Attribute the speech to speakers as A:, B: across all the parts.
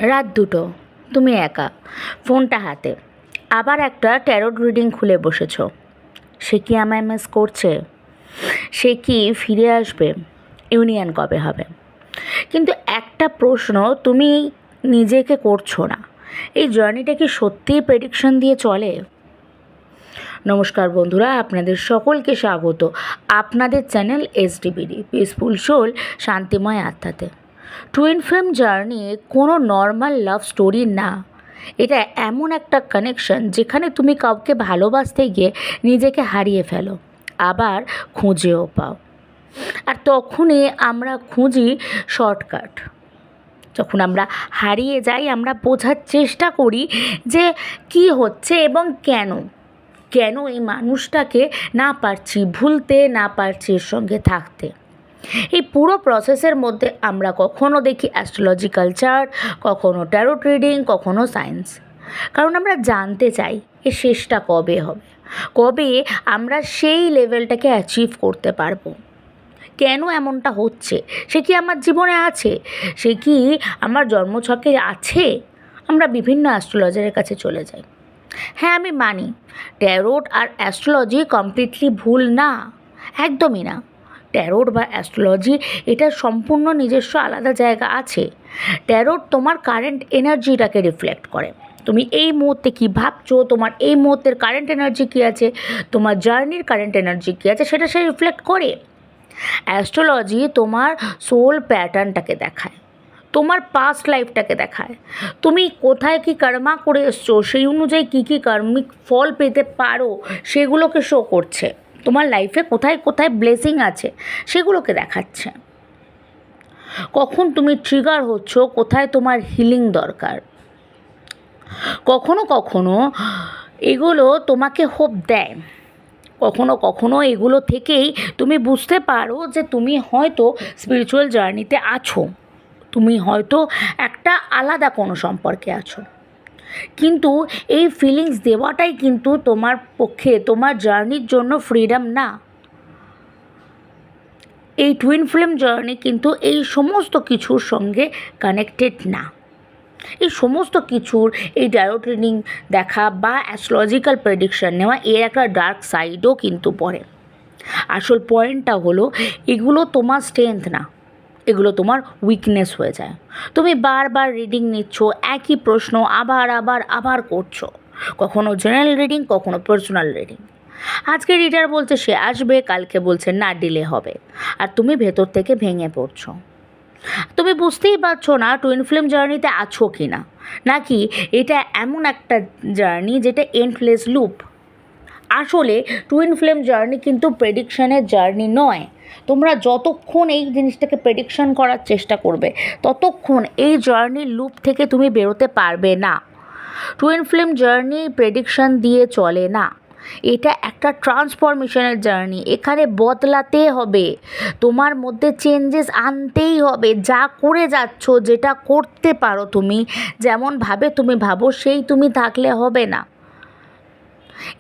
A: রাত 2টো, তুমি একা, ফোনটা হাতে, আবার একটা ট্যারোট রিডিং খুলে বসেছ। সে কি আমায় মিস করছে? সে কি ফিরে আসবে? ইউনিয়ন কবে হবে? কিন্তু একটা প্রশ্ন তুমি নিজেকে করছো না, এই জার্নিটা কি সত্যিই প্রেডিকশন দিয়ে চলে? নমস্কার বন্ধুরা, আপনাদের সকলকে স্বাগত আপনাদের চ্যানেল এসডিবিডি পিসফুল সোল, শান্তিময় আত্মাতে। টুইন ফ্লেম জার্নি কোনো নর্মাল লাভ স্টোরি না। এটা এমন একটা কানেকশন যেখানে তুমি কাউকে ভালোবাসতে গিয়ে নিজেকে হারিয়ে ফেলো, আবার খুঁজেও পাও। আর তখনই আমরা খুঁজি শর্টকাট। যখন আমরা হারিয়ে যাই, আমরা বোঝার চেষ্টা করি যে কি হচ্ছে এবং কেন কেন এই মানুষটাকে না পারছি ভুলতে, না পারছি এর সঙ্গে থাকতে। এই পুরো প্রসেসের মধ্যে আমরা কখনো দেখি অ্যাস্ট্রোলজিক্যাল চার্ট, কখনো ট্যারোট রিডিং, কখনো সায়েন্স। কারণ আমরা জানতে চাই এর শেষটা কবে হবে, কবে আমরা সেই লেভেলটাকে অ্যাচিভ করতে পারবো। কেন এমনটা হচ্ছে? সে কি আমার জীবনে আছে? সে কি আমার জন্মছকে আছে? আমরা বিভিন্ন অ্যাস্ট্রোলজারের কাছে চলে যাই। হ্যাঁ, আমি মানি ট্যারোট আর অ্যাস্ট্রোলজি কমপ্লিটলি ভুল না, একদমই না। ট্যারোট বা অ্যাস্ট্রোলজি এটা সম্পূর্ণ নিজস্ব আলাদা জায়গা আছে। ট্যারোট তোমার কারেন্ট এনার্জিটাকে রিফ্লেক্ট করে। তুমি এই মুহূর্তে কী ভাবছো, তোমার এই মুহূর্তের কারেন্ট এনার্জি কী আছে, তোমার জার্নির কারেন্ট এনার্জি কী আছে, সেটা সে রিফ্লেক্ট করে। অ্যাস্ট্রোলজি তোমার সোল প্যাটার্নটাকে দেখায়, তোমার পাস্ট লাইফটাকে দেখায়, তুমি কোথায় কী কর্মা করে এসছো, সেই অনুযায়ী কী কী কার্মিক ফল পেতে পারো সেগুলোকে শো করছে। তোমার লাইফে কোথায় কোথায় ব্লেসিং আছে সেগুলোকে দেখাচ্ছে। কখন তুমি ট্রিগার হচ্ছ, কোথায় তোমার হিলিং দরকার। কখনো কখনো এগুলো তোমাকে হোপ দেয়, কখনো কখনো এগুলো থেকেই তুমি বুঝতে পারো যে তুমি হয়তো স্পিরিচুয়াল জার্নিতে আছো, তুমি হয়তো একটা আলাদা কোনো সম্পর্কে আছো। কিন্তু এই ফিলিংস দেওয়াটাই কিন্তু তোমার পক্ষে, তোমার জার্নির জন্য ফ্রিডম না। এই টুইন ফ্লেম জার্নি কিন্তু এই সমস্ত কিছুর সঙ্গে কানেক্টেড না। এই সমস্ত কিছুর, এই ট্যারোট রিডিং দেখা বা অ্যাস্ট্রোলজিক্যাল প্রেডিকশন নেওয়া, এর একটা ডার্ক সাইডও কিন্তু পড়ে। আসল পয়েন্টটা হলো এগুলো তোমার স্ট্রেংথ না, এগুলো তোমার উইকনেস হয়ে যায়। তুমি বারবার রিডিং নিচ্ছ, একই প্রশ্ন আবার আবার আবার করছো, কখনো জেনারেল রিডিং, কখনো পার্সোনাল রিডিং। আজকে রিডার বলছে সে আসবে, কালকে বলছে না ডিলে হবে, আর তুমি ভেতর থেকে ভেঙে পড়ছো। তুমি বুঝতেই পারছো না টুইন ফ্লেম জার্নিতে আছো কি না, নাকি এটা এমন একটা জার্নি যেটা এন্ডলেস লুপ। আসলে টুইন ফ্লেম জার্নি কিন্তু প্রেডিকশনের জার্নি নয়। তোমরা যতক্ষণ এই জিনিসটাকে প্রেডিকশন করার চেষ্টা করবে, ততক্ষণ এই জার্নির লুপ থেকে তুমি বেরোতে পারবে না। টুইন ফ্লেম জার্নি প্রেডিকশন দিয়ে চলে না, এটা একটা ট্রান্সফরমেশনের জার্নি। এখানে বদলাতে হবে, তোমার মধ্যে চেঞ্জেস আনতেই হবে। যা করে যাচ্ছ, যেটা করতে পারো তুমি, যেমনভাবে তুমি ভাবো সেই তুমি থাকলে হবে না।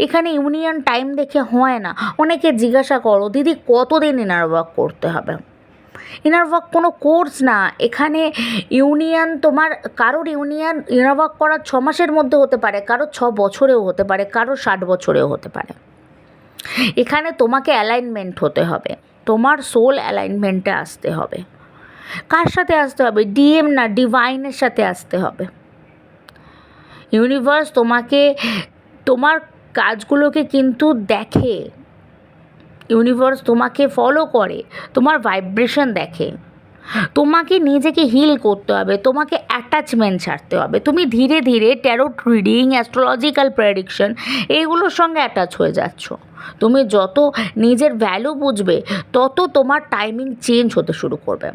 A: এখানে ইউনিয়ন টাইম দেখে হয় না। অনেকে জিজ্ঞাসা করো দিদি কতদিন ইনার ওয়ার্ক করতে হবে? ইনার ওয়ার্ক কোনো কোর্স না। এখানে ইউনিয়ন তোমার, কারোর ইউনিয়ন ইনার ওয়ার্ক করার 6 মাসের মধ্যে হতে পারে, কারোর 6 বছরেও হতে পারে, কারোর 60 বছরেও হতে পারে। এখানে তোমাকে অ্যালাইনমেন্ট হতে হবে, তোমার সোল অ্যালাইনমেন্টে আসতে হবে। কার সাথে আসতে হবে? ডিএম না, ডিভাইনের সাথে আসতে হবে। ইউনিভার্স তোমাকে, তোমার কাজগুলোকে কিন্তু দেখে, ইউনিভার্স তোমাকে ফলো করে, তোমার ভাইব্রেশন দেখে। তোমাকে নিজেকে হিল করতে হবে, তোমাকে অ্যাটাচমেন্ট ছাড়তে হবে। তুমি ধীরে ধীরে ট্যারোট রিডিং, অ্যাস্ট্রোলজিক্যাল প্রেডিকশন এইগুলোর সঙ্গে অ্যাটাচ হয়ে যাচ্ছ। তুমি যত নিজের ভ্যালু বুঝবে, তত তোমার টাইমিং চেঞ্জ হতে শুরু করবে।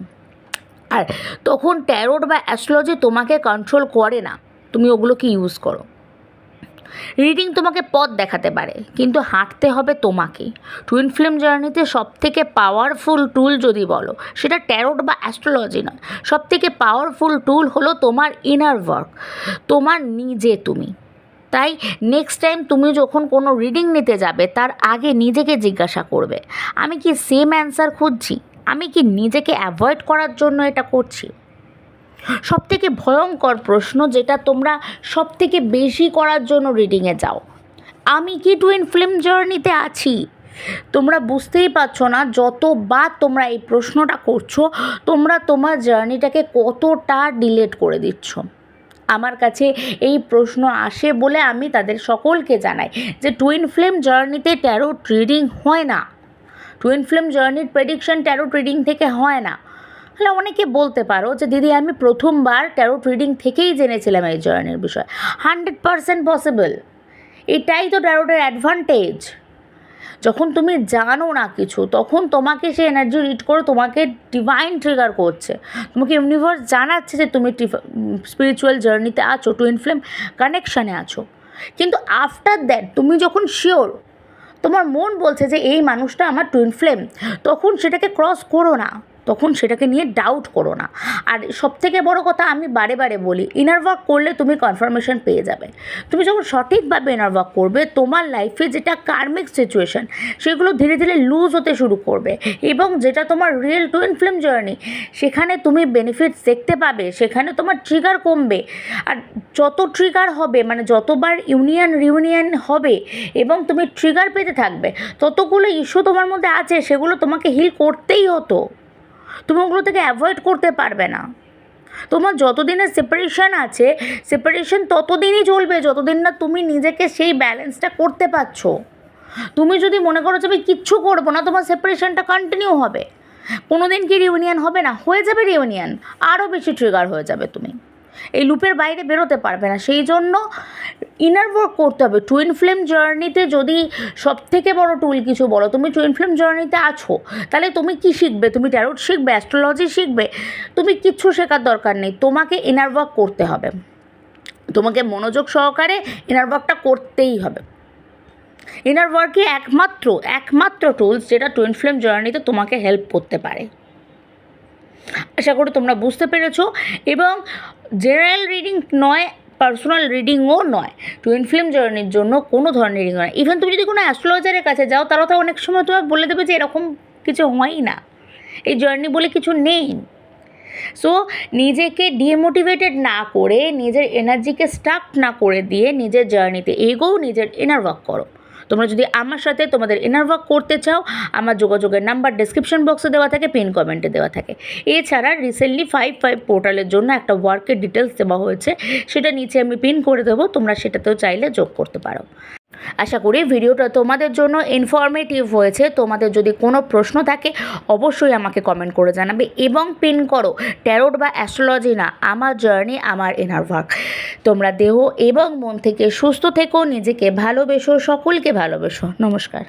A: আর তখন ট্যারোট বা অ্যাস্ট্রোলজি তোমাকে কন্ট্রোল করে না, তুমি ওগুলোকে ইউজ করো। রিডিং তোমাকে পথ দেখাতে পারে, কিন্তু হাঁটতে হবে তোমাকে। টুইন ফ্লেম জার্নিতে সবথেকে পাওয়ারফুল টুল যদি বলো, সেটা ট্যারোট বা অ্যাস্ট্রোলজি নয়। সবথেকে পাওয়ারফুল টুল হলো তোমার ইনার ওয়ার্ক, তোমার নিজে তুমি। তাই নেক্সট টাইম তুমি যখন কোনো রিডিং নিতে যাবে, তার আগে নিজেকে জিজ্ঞাসা করবে, আমি কি সেম অ্যান্সার খুঁজছি? আমি কি নিজেকে অ্যাভয়েড করার জন্য এটা করছি? সবথেকে ভয়ঙ্কর প্রশ্ন, যেটা তোমরা সবথেকে বেশি করার জন্য রিডিংয়ে যাও, আমি কি টুইন ফ্লেম জার্নিতে আছি? তোমরা বুঝতেই পারছো না, যতবার তোমরা এই প্রশ্নটা করছো, তোমরা তোমার জার্নিটাকে কতটা ডিলেট করে দিচ্ছ। আমার কাছে এই প্রশ্ন আসে বলে আমি তাদের সকলকে জানাই যে টুইন ফ্লেম জার্নিতে ট্যারোট রিডিং হয় না। টুইন ফ্লেম জার্নির প্রেডিকশন ট্যারোট রিডিং থেকে হয় না। তাহলে অনেকে বলতে পারো যে দিদি আমি প্রথমবার ট্যারোট রিডিং থেকেই জেনেছিলাম এই জার্নির বিষয়। 100% পসিবল। এটাই তো ট্যারোটের অ্যাডভান্টেজ। যখন তুমি জানো না কিছু, তখন তোমাকে সে এনার্জি রিড করে তোমাকে ডিভাইন ট্রিগার করছে, তোমাকে ইউনিভার্স জানাচ্ছে যে তুমি স্পিরিচুয়াল জার্নিতে আছো, টুইন ফ্লেম কানেকশানে আছো। কিন্তু আফটার দ্যাট তুমি যখন শিওর, তোমার মন বলছে যে এই মানুষটা আমার টুইন ফ্লেম, তখন সেটাকে ক্রস করো না, তখন সেটাকে নিয়ে ডাউট করো না। আর সবথেকে বড় কথা, আমি বারে বারে বলি, ইনার ওয়ার্ক করলে তুমি কনফার্মেশন পেয়ে যাবে। তুমি যখন সঠিকভাবে ইনার ওয়ার্ক করবে, তোমার লাইফে যেটা কার্মিক সিচুয়েশন, সেগুলো ধীরে ধীরে লুজ হতে শুরু করবে, এবং যেটা তোমার রিয়েল টুইন ফ্লেম জার্নি, সেখানে তুমি বেনিফিটস দেখতে পাবে, সেখানে তোমার ট্রিগার কমবে। আর যত ট্রিগার হবে, মানে যতবার রিউনিয়ন হবে এবং তুমি ট্রিগার পেতে থাকবে, ততগুলো ইস্যু তোমার মধ্যে আছে, সেগুলো তোমাকে হিল করতেই হতো। তুমি ওগুলো থেকে অ্যাভয়েড করতে পারবে না। তোমার যতদিনের সেপারেশন আছে, সেপারেশন ততদিনই চলবে যতদিন না তুমি নিজেকে সেই ব্যালেন্সটা করতে পারছো। তুমি যদি মনে করো যে আমি কিচ্ছু করবো না, তোমার সেপারেশনটা কন্টিনিউ হবে। কোনো দিন কি রিউনিয়ন হবে না? হয়ে যাবে রিউনিয়ন, আরও বেশি ট্রিগার হয়ে যাবে, তুমি এই লুপের বাইরে বেরোতে পারবে না। সেই জন্য ইনার ওয়ার্ক করতে হবে। টুইন ফ্লেম জার্নিতে যদি সবথেকে বড় টুল কিছু বলো, তুমি টুইন ফ্লেম জার্নিতে আছো, তাহলে তুমি কি শিখবে? তুমি ট্যারোট শিখবে, অ্যাস্ট্রোলজি শিখবে? তুমি কিচ্ছু শেখার দরকার নেই, তোমাকে ইনার ওয়ার্ক করতে হবে। তোমাকে মনোযোগ সহকারে ইনার ওয়ার্কটা করতেই হবে। ইনার ওয়ার্কই একমাত্র টুলস যেটা টুইন ফ্লেম জার্নিতে তোমাকে হেল্প করতে পারে। আশা করি তোমরা বুঝতে পেরেছো। এবং জেনারেল রিডিং নয়, পার্সোনাল রিডিংও নয়, টুইন ফ্লেম জার্নির জন্য কোনো ধরনের রিডিং নয়। ইভেন তুমি যদি কোনো অ্যাস্ট্রোলজারের কাছে যাও, তারা তো অনেক সময় তোমাকে বলে দেবে যে এরকম কিছু হয়ই না, এই জার্নি বলে কিছু নেই। সো নিজেকে ডিমোটিভেটেড না করে, নিজের এনার্জিকে স্টাক না করে দিয়ে নিজের জার্নিতে এগোও, নিজের ইনার ওয়ার্ক করো। তোমরা যদি আমার সাথে তোমাদের ইনার ওয়ার্ক করতে চাও, আমার যোগাযোগের নাম্বার ডেসক্রিপশন বক্সে দেওয়া থাকে, পিন কমেন্টে দেওয়া থাকে। এছাড়া রিসেন্টলি 5/5 পোর্টালের জন্য একটা ওয়ার্কের ডিটেলস দেওয়া হয়েছে, সেটা নিচে আমি পিন করে দেবো, তোমরা সেটাতেও চাইলে যোগ করতে পারো। আশা করি ভিডিওটা তোমাদের জন্য ইনফরমেটিভ হয়েছে। তোমাদের যদি কোনো প্রশ্ন থাকে, অবশ্যই আমাকে কমেন্ট করে জানাবে এবং পিন করো ট্যারোট বা অ্যাস্ট্রোলজি না, আমার জার্নি, আমার ইনার ওয়ার্ক। তোমরা দেহ এবং মন থেকে সুস্থ থেকো, নিজেকে ভালোবেসো, সকলকে ভালোবেসো। নমস্কার।